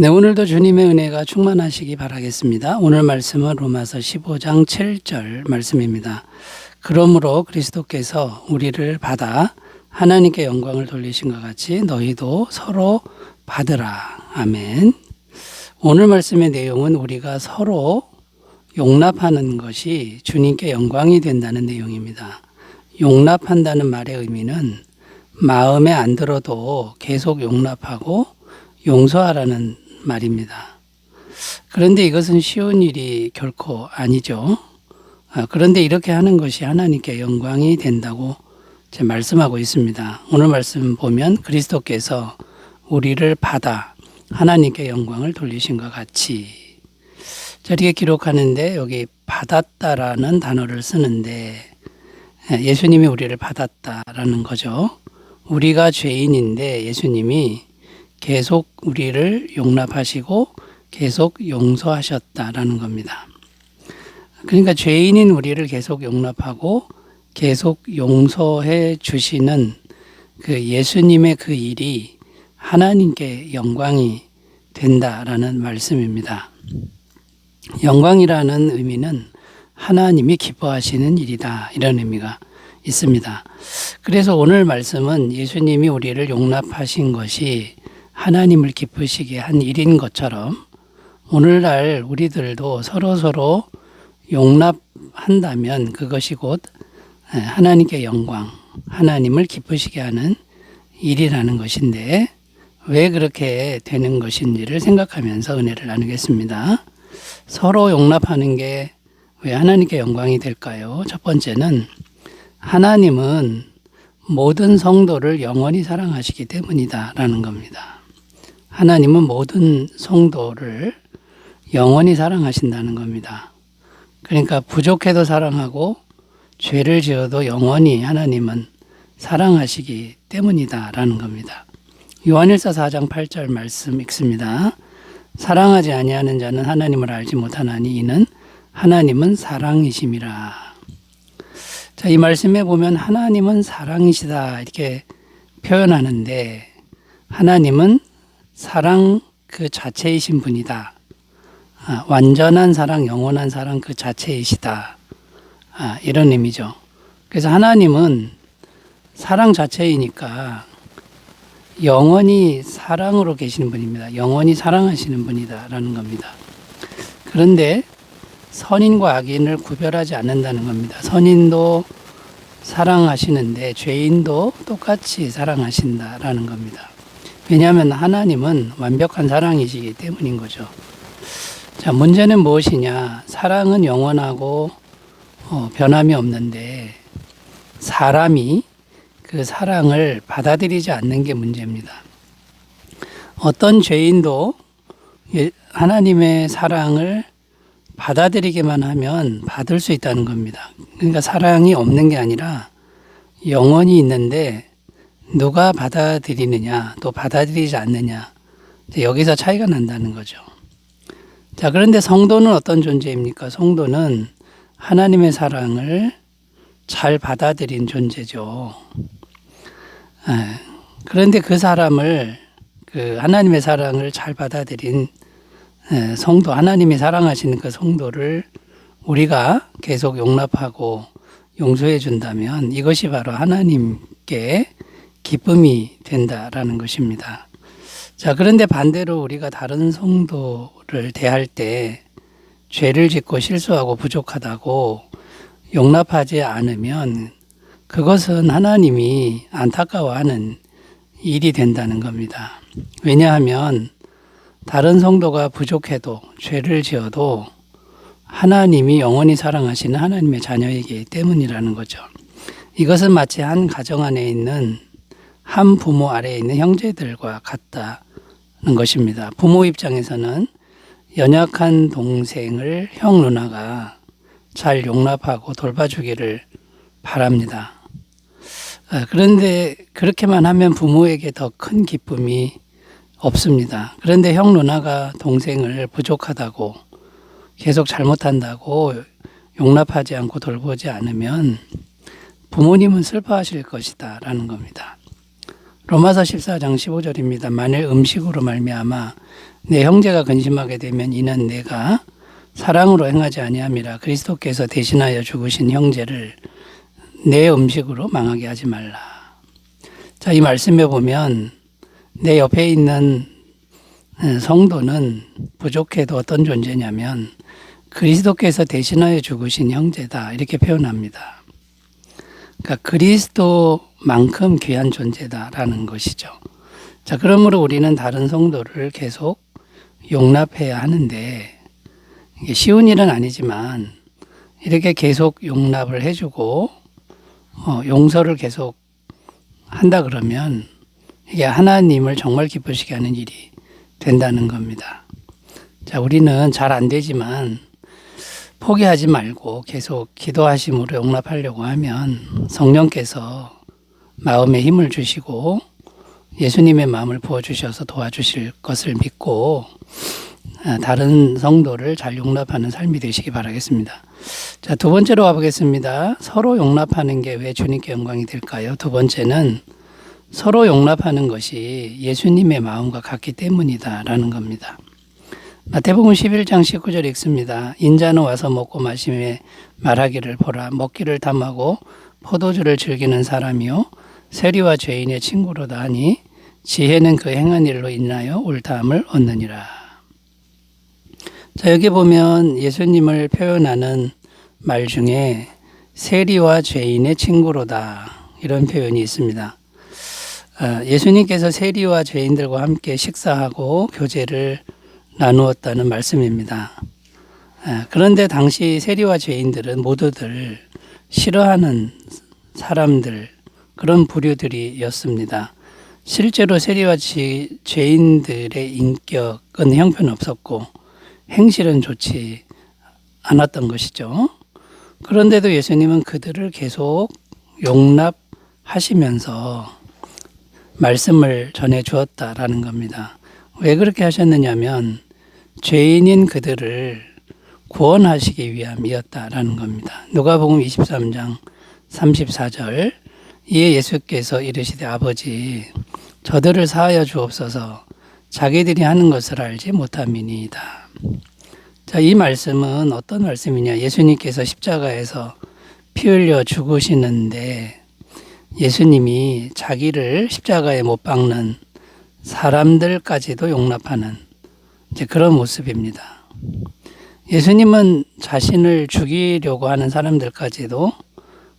네, 오늘도 주님의 은혜가 충만하시기 바라겠습니다. 오늘 말씀은 로마서 15장 7절 말씀입니다. 그러므로 그리스도께서 우리를 받아 하나님께 영광을 돌리신 것 같이 너희도 서로 받으라. 아멘. 오늘 말씀의 내용은 우리가 서로 용납하는 것이 주님께 영광이 된다는 내용입니다. 용납한다는 말의 의미는 마음에 안 들어도 계속 용납하고 용서하라는 말입니다. 그런데 이것은 쉬운 일이 결코 아니죠. 그런데 이렇게 하는 것이 하나님께 영광이 된다고 말씀하고 있습니다. 오늘 말씀 보면 그리스도께서 우리를 받아 하나님께 영광을 돌리신 것 같이, 저렇게 기록하는데 여기 받았다라는 단어를 쓰는데 예수님이 우리를 받았다라는 거죠. 우리가 죄인인데 예수님이 계속 우리를 용납하시고 계속 용서하셨다라는 겁니다. 그러니까 죄인인 우리를 계속 용납하고 계속 용서해 주시는 그 예수님의 그 일이 하나님께 영광이 된다라는 말씀입니다. 영광이라는 의미는 하나님이 기뻐하시는 일이다, 이런 의미가 있습니다. 그래서 오늘 말씀은 예수님이 우리를 용납하신 것이 하나님을 기쁘시게 한 일인 것처럼 오늘날 우리들도 서로 용납한다면 그것이 곧 하나님께 영광, 하나님을 기쁘시게 하는 일이라는 것인데, 왜 그렇게 되는 것인지를 생각하면서 은혜를 나누겠습니다. 서로 용납하는 게 왜 하나님께 영광이 될까요? 첫 번째는 하나님은 모든 성도를 영원히 사랑하시기 때문이다라는 겁니다. 하나님은 모든 성도를 영원히 사랑하신다는 겁니다. 그러니까 부족해도 사랑하고 죄를 지어도 영원히 하나님은 사랑하시기 때문이다라는 겁니다. 요한일서 4장 8절 말씀 읽습니다. 사랑하지 아니하는 자는 하나님을 알지 못하나니 이는 하나님은 사랑이심이라. 자, 이 말씀에 보면 하나님은 사랑이시다 이렇게 표현하는데, 하나님은 사랑 그 자체이신 분이다. 완전한 사랑, 영원한 사랑 그 자체이시다. 이런 의미죠. 그래서 하나님은 사랑 자체이니까 영원히 사랑으로 계시는 분입니다. 영원히 사랑하시는 분이다라는 겁니다. 그런데 선인과 악인을 구별하지 않는다는 겁니다. 선인도 사랑하시는데 죄인도 똑같이 사랑하신다라는 겁니다. 왜냐하면 하나님은 완벽한 사랑이시기 때문인 거죠. 자, 문제는 무엇이냐? 사랑은 영원하고 변함이 없는데 사람이 그 사랑을 받아들이지 않는 게 문제입니다. 어떤 죄인도 하나님의 사랑을 받아들이기만 하면 받을 수 있다는 겁니다. 그러니까 사랑이 없는 게 아니라 영원히 있는데 누가 받아들이느냐, 또 받아들이지 않느냐, 여기서 차이가 난다는 거죠. 자, 그런데 성도는 어떤 존재입니까? 성도는 하나님의 사랑을 잘 받아들인 존재죠. 그런데 그 사람을, 그 하나님의 사랑을 잘 받아들인 성도, 하나님이 사랑하시는 그 성도를 우리가 계속 용납하고 용서해 준다면 이것이 바로 하나님께 기쁨이 된다라는 것입니다. 자, 그런데 반대로 우리가 다른 성도를 대할 때 죄를 짓고 실수하고 부족하다고 용납하지 않으면 그것은 하나님이 안타까워하는 일이 된다는 겁니다. 왜냐하면 다른 성도가 부족해도 죄를 지어도 하나님이 영원히 사랑하시는 하나님의 자녀이기 때문이라는 거죠. 이것은 마치 한 가정 안에 있는 한 부모 아래에 있는 형제들과 같다는 것입니다. 부모 입장에서는 연약한 동생을 형 누나가 잘 용납하고 돌봐주기를 바랍니다. 그런데 그렇게만 하면 부모에게 더 큰 기쁨이 없습니다. 그런데 형 누나가 동생을 부족하다고 계속 잘못한다고 용납하지 않고 돌보지 않으면 부모님은 슬퍼하실 것이다 라는 겁니다. 로마서 14장 15절입니다. 만일 음식으로 말미암아 내 형제가 근심하게 되면 이는 내가 사랑으로 행하지 아니함이라. 그리스도께서 대신하여 죽으신 형제를 내 음식으로 망하게 하지 말라. 자, 이 말씀에 보면 내 옆에 있는 성도는 부족해도 어떤 존재냐면 그리스도께서 대신하여 죽으신 형제다, 이렇게 표현합니다. 그러니까 그리스도만큼 귀한 존재다라는 것이죠. 자, 그러므로 우리는 다른 성도를 계속 용납해야 하는데, 이게 쉬운 일은 아니지만 이렇게 계속 용납을 해주고 용서를 계속 한다 그러면 이게 하나님을 정말 기쁘시게 하는 일이 된다는 겁니다. 자, 우리는 잘 안 되지만 포기하지 말고 계속 기도하심으로 용납하려고 하면 성령께서 마음에 힘을 주시고 예수님의 마음을 부어주셔서 도와주실 것을 믿고 다른 성도를 잘 용납하는 삶이 되시기 바라겠습니다. 자, 두 번째로 가보겠습니다. 서로 용납하는 게 왜 주님께 영광이 될까요? 두 번째는 서로 용납하는 것이 예수님의 마음과 같기 때문이다라는 겁니다. 마태복음 11장 19절 읽습니다. 인자는 와서 먹고 마시며 말하기를 보라, 먹기를 탐하고 포도주를 즐기는 사람이요 세리와 죄인의 친구로다 하니 지혜는 그 행한 일로 인하여 옳다함을 얻느니라. 자, 여기 보면 예수님을 표현하는 말 중에 세리와 죄인의 친구로다, 이런 표현이 있습니다. 예수님께서 세리와 죄인들과 함께 식사하고 교제를 나누었다는 말씀입니다. 그런데 당시 세리와 죄인들은 모두들 싫어하는 사람들, 그런 부류들이었습니다. 실제로 세리와 죄인들의 인격은 형편없었고 행실은 좋지 않았던 것이죠. 그런데도 예수님은 그들을 계속 용납하시면서 말씀을 전해 주었다라는 겁니다. 왜 그렇게 하셨느냐면 죄인인 그들을 구원하시기 위함이었다라는 겁니다. 누가복음 23장 34절, 이에 예수께서 이르시되 아버지 저들을 사하여 주옵소서, 자기들이 하는 것을 알지 못함이니이다. 자, 이 말씀은 어떤 말씀이냐? 예수님께서 십자가에서 피 흘려 죽으시는데 예수님이 자기를 십자가에 못 박는 사람들까지도 용납하는 이제 그런 모습입니다. 예수님은 자신을 죽이려고 하는 사람들까지도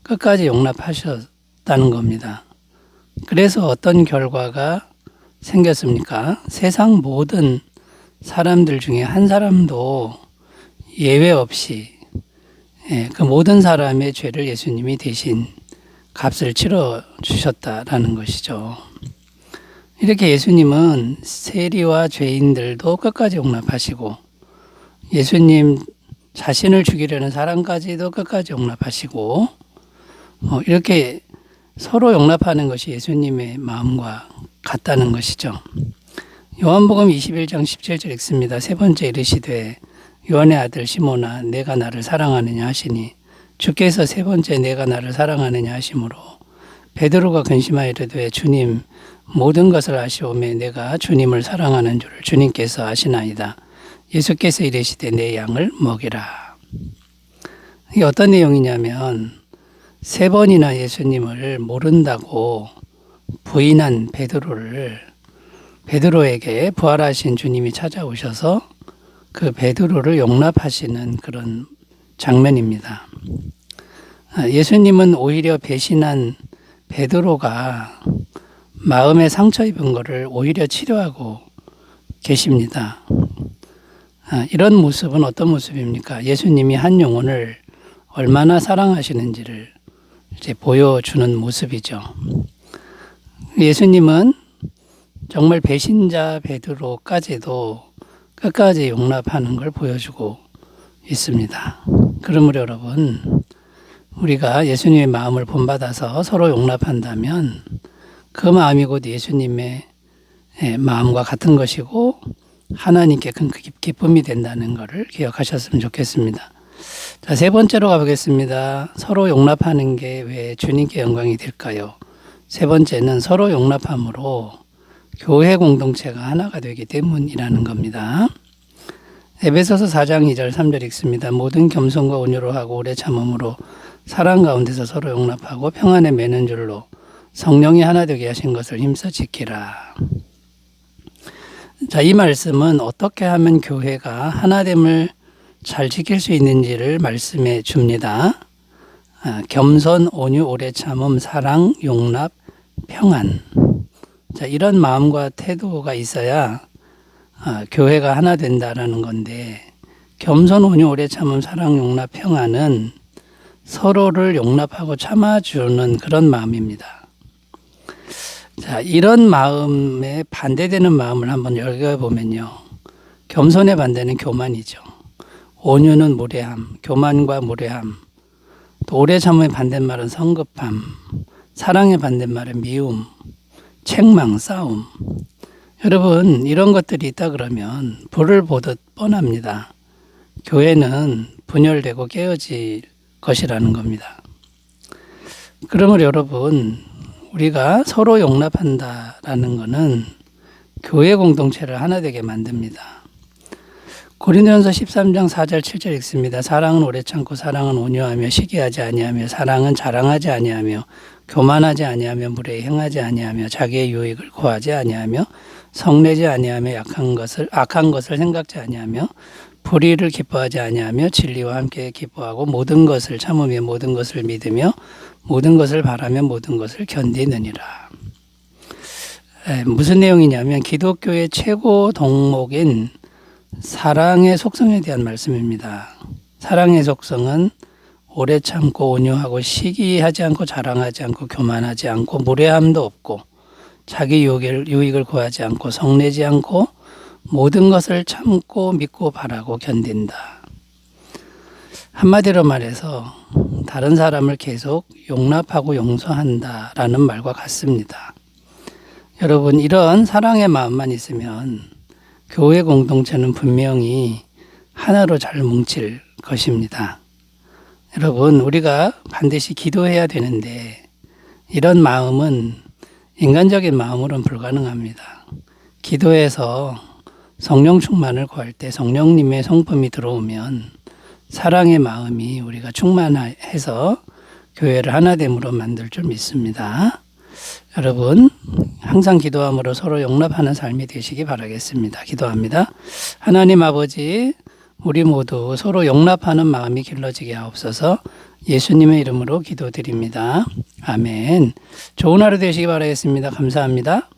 끝까지 용납하셨다는 겁니다. 그래서 어떤 결과가 생겼습니까? 세상 모든 사람들 중에 한 사람도 예외 없이 그 모든 사람의 죄를 예수님이 대신 값을 치러 주셨다라는 것이죠. 이렇게 예수님은 세리와 죄인들도 끝까지 용납하시고 예수님 자신을 죽이려는 사람까지도 끝까지 용납하시고 이렇게 서로 용납하는 것이 예수님의 마음과 같다는 것이죠. 요한복음 21장 17절 읽습니다. 세 번째 이르시되 요한의 아들 시몬아 내가 나를 사랑하느냐 하시니 주께서 세 번째 내가 나를 사랑하느냐 하시므로 베드로가 근심하여 이르되 주님 모든 것을 아시오매 내가 주님을 사랑하는 줄을 주님께서 아시나이다. 예수께서 이르시되 내 양을 먹이라. 이게 어떤 내용이냐면 세 번이나 예수님을 모른다고 부인한 베드로에게 부활하신 주님이 찾아오셔서 그 베드로를 용납하시는 그런 장면입니다. 예수님은 오히려 배신한 베드로가 마음에 상처 입은 것을 오히려 치료하고 계십니다. 이런 모습은 어떤 모습입니까? 예수님이 한 영혼을 얼마나 사랑하시는지를 이제 보여주는 모습이죠. 예수님은 정말 배신자 베드로까지도 끝까지 용납하는 걸 보여주고 있습니다. 그러므로 여러분, 우리가 예수님의 마음을 본받아서 서로 용납한다면 그 마음이 곧 예수님의 마음과 같은 것이고 하나님께 큰 기쁨이 된다는 것을 기억하셨으면 좋겠습니다. 자, 세 번째로 가보겠습니다. 서로 용납하는 게 왜 주님께 영광이 될까요? 세 번째는 서로 용납함으로 교회 공동체가 하나가 되기 때문이라는 겁니다. 에베소서 4장 2절 3절 읽습니다. 모든 겸손과 온유로 하고 오래 참음으로 사랑 가운데서 서로 용납하고 평안에 매는 줄로 성령이 하나 되게 하신 것을 힘써 지키라. 자, 이 말씀은 어떻게 하면 교회가 하나됨을 잘 지킬 수 있는지를 말씀해 줍니다. 겸손, 온유, 오래 참음, 사랑, 용납, 평안. 자, 이런 마음과 태도가 있어야 교회가 하나 된다라는 건데, 겸손, 온유, 오래 참음, 사랑, 용납, 평안은 서로를 용납하고 참아주는 그런 마음입니다. 자, 이런 마음에 반대되는 마음을 한번 읽어보면요. 겸손의 반대는 교만이죠. 온유는 무례함, 교만과 무례함. 또 오래 참음의 반대말은 성급함, 사랑의 반대말은 미움, 책망, 싸움. 여러분, 이런 것들이 있다 그러면 불을 보듯 뻔합니다. 교회는 분열되고 깨어질 것이라는 겁니다. 그러므로 여러분, 우리가 서로 용납한다라는 것은 교회 공동체를 하나 되게 만듭니다. 고린도전서 13장 4절 7절 읽습니다. 사랑은 오래 참고 사랑은 온유하며 시기하지 아니하며 사랑은 자랑하지 아니하며 교만하지 아니하며 무례히 행하지 아니하며 자기의 유익을 구하지 아니하며 성내지 아니하며 악한 것을 생각지 아니하며 불의를 기뻐하지 아니하며 진리와 함께 기뻐하고 모든 것을 참으며 모든 것을 믿으며 모든 것을 바라며 모든 것을 견디느니라. 무슨 내용이냐면 기독교의 최고 덕목인 사랑의 속성에 대한 말씀입니다. 사랑의 속성은 오래 참고 온유하고 시기하지 않고 자랑하지 않고 교만하지 않고 무례함도 없고 자기 유익을 구하지 않고 성내지 않고 모든 것을 참고 믿고 바라고 견딘다. 한마디로 말해서 다른 사람을 계속 용납하고 용서한다라는 말과 같습니다. 여러분, 이런 사랑의 마음만 있으면 교회 공동체는 분명히 하나로 잘 뭉칠 것입니다. 여러분, 우리가 반드시 기도해야 되는데 이런 마음은 인간적인 마음으로는 불가능합니다. 기도해서 성령 충만을 구할 때 성령님의 성품이 들어오면 사랑의 마음이 우리가 충만해서 교회를 하나됨으로 만들 줄 믿습니다. 여러분, 항상 기도함으로 서로 용납하는 삶이 되시기 바라겠습니다. 기도합니다. 하나님 아버지, 우리 모두 서로 용납하는 마음이 길러지게 하옵소서. 예수님의 이름으로 기도드립니다. 아멘. 좋은 하루 되시기 바라겠습니다. 감사합니다.